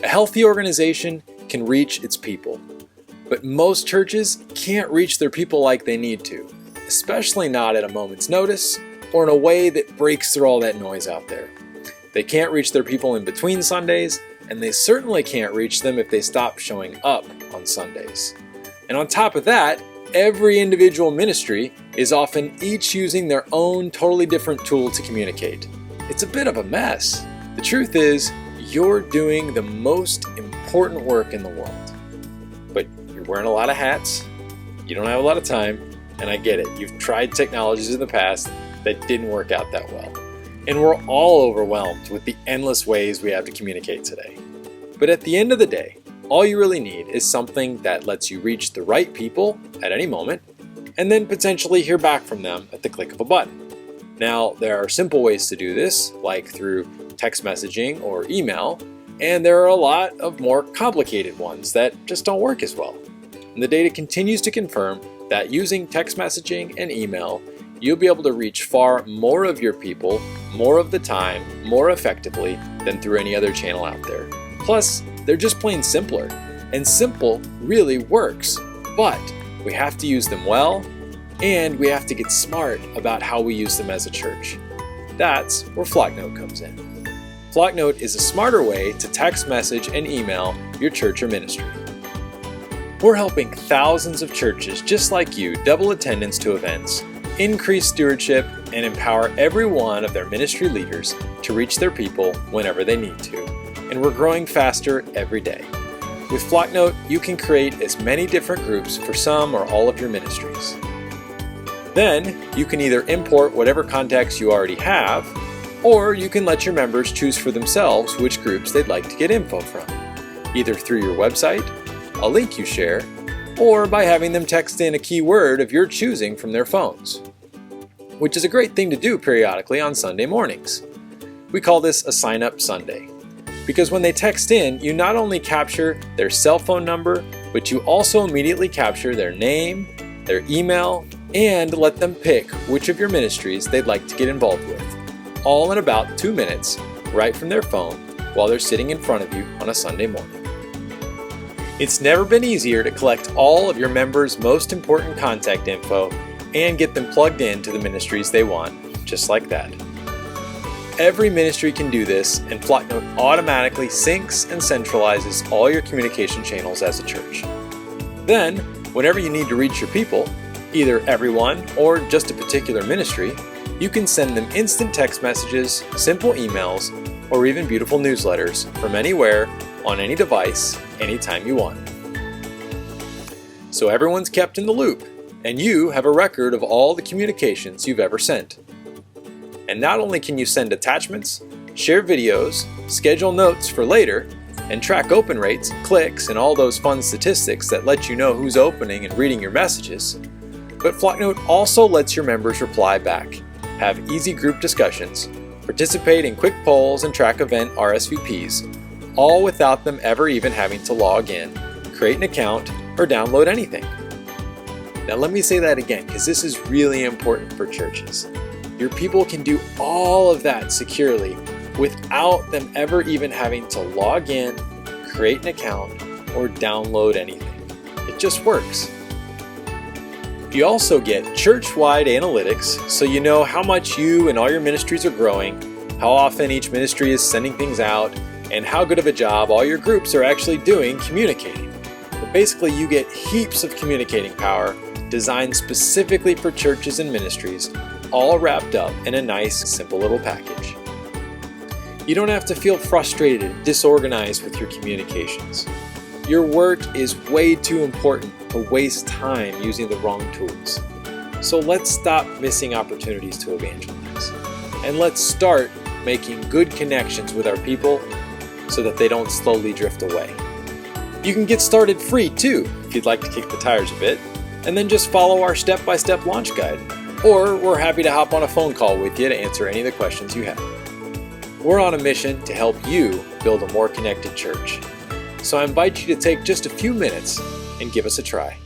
A healthy organization can reach its people, but most churches can't reach their people like they need to, especially not at a moment's notice or in a way that breaks through all that noise out there. They can't reach their people in between Sundays, and they certainly can't reach them if they stop showing up on Sundays. And on top of that, every individual ministry is often each using their own totally different tool to communicate. It's a bit of a mess. The truth is, you're doing the most important work in the world. But you're wearing a lot of hats, you don't have a lot of time, and I get it. You've tried technologies in the past that didn't work out that well. And we're all overwhelmed with the endless ways we have to communicate today. But at the end of the day, all you really need is something that lets you reach the right people at any moment, and then potentially hear back from them at the click of a button. Now, there are simple ways to do this, like through text messaging or email, and there are a lot of more complicated ones that just don't work as well. And the data continues to confirm that using text messaging and email, you'll be able to reach far more of your people, more of the time, more effectively than through any other channel out there. Plus, they're just plain simpler, and simple really works, but we have to use them well, and we have to get smart about how we use them as a church. That's where Flocknote comes in. Flocknote is a smarter way to text message and email your church or ministry. We're helping thousands of churches just like you double attendance to events, increase stewardship, and empower every one of their ministry leaders to reach their people whenever they need to. And we're growing faster every day. With Flocknote, you can create as many different groups for some or all of your ministries. Then, you can either import whatever contacts you already have, or you can let your members choose for themselves which groups they'd like to get info from, either through your website, a link you share, or by having them text in a keyword of your choosing from their phones, which is a great thing to do periodically on Sunday mornings. We call this a sign-up Sunday, because when they text in, you not only capture their cell phone number, but you also immediately capture their name, their email, and let them pick which of your ministries they'd like to get involved with, all in about 2 minutes, right from their phone, while they're sitting in front of you on a Sunday morning. It's never been easier to collect all of your members' most important contact info and get them plugged into the ministries they want, just like that. Every ministry can do this, and Flocknote automatically syncs and centralizes all your communication channels as a church. Then, whenever you need to reach your people, either everyone or just a particular ministry, you can send them instant text messages, simple emails, or even beautiful newsletters from anywhere, on any device, anytime you want. So everyone's kept in the loop, and you have a record of all the communications you've ever sent. And not only can you send attachments, share videos, schedule notes for later, and track open rates, clicks, and all those fun statistics that let you know who's opening and reading your messages, but Flocknote also lets your members reply back, have easy group discussions, participate in quick polls, and track event RSVPs, all without them ever even having to log in, create an account, or download anything. Now let me say that again, because this is really important for churches. Your people can do all of that securely without them ever even having to log in, create an account, or download anything. It just works. You also get church-wide analytics, so you know how much you and all your ministries are growing, how often each ministry is sending things out, and how good of a job all your groups are actually doing communicating. But basically, you get heaps of communicating power designed specifically for churches and ministries, all wrapped up in a nice, simple little package. You don't have to feel frustrated and disorganized with your communications. Your work is way too important to waste time using the wrong tools. So let's stop missing opportunities to evangelize. And let's start making good connections with our people so that they don't slowly drift away. You can get started free too, if you'd like to kick the tires a bit, and then just follow our step-by-step launch guide. Or we're happy to hop on a phone call with you to answer any of the questions you have. We're on a mission to help you build a more connected church. So I invite you to take just a few minutes and give us a try.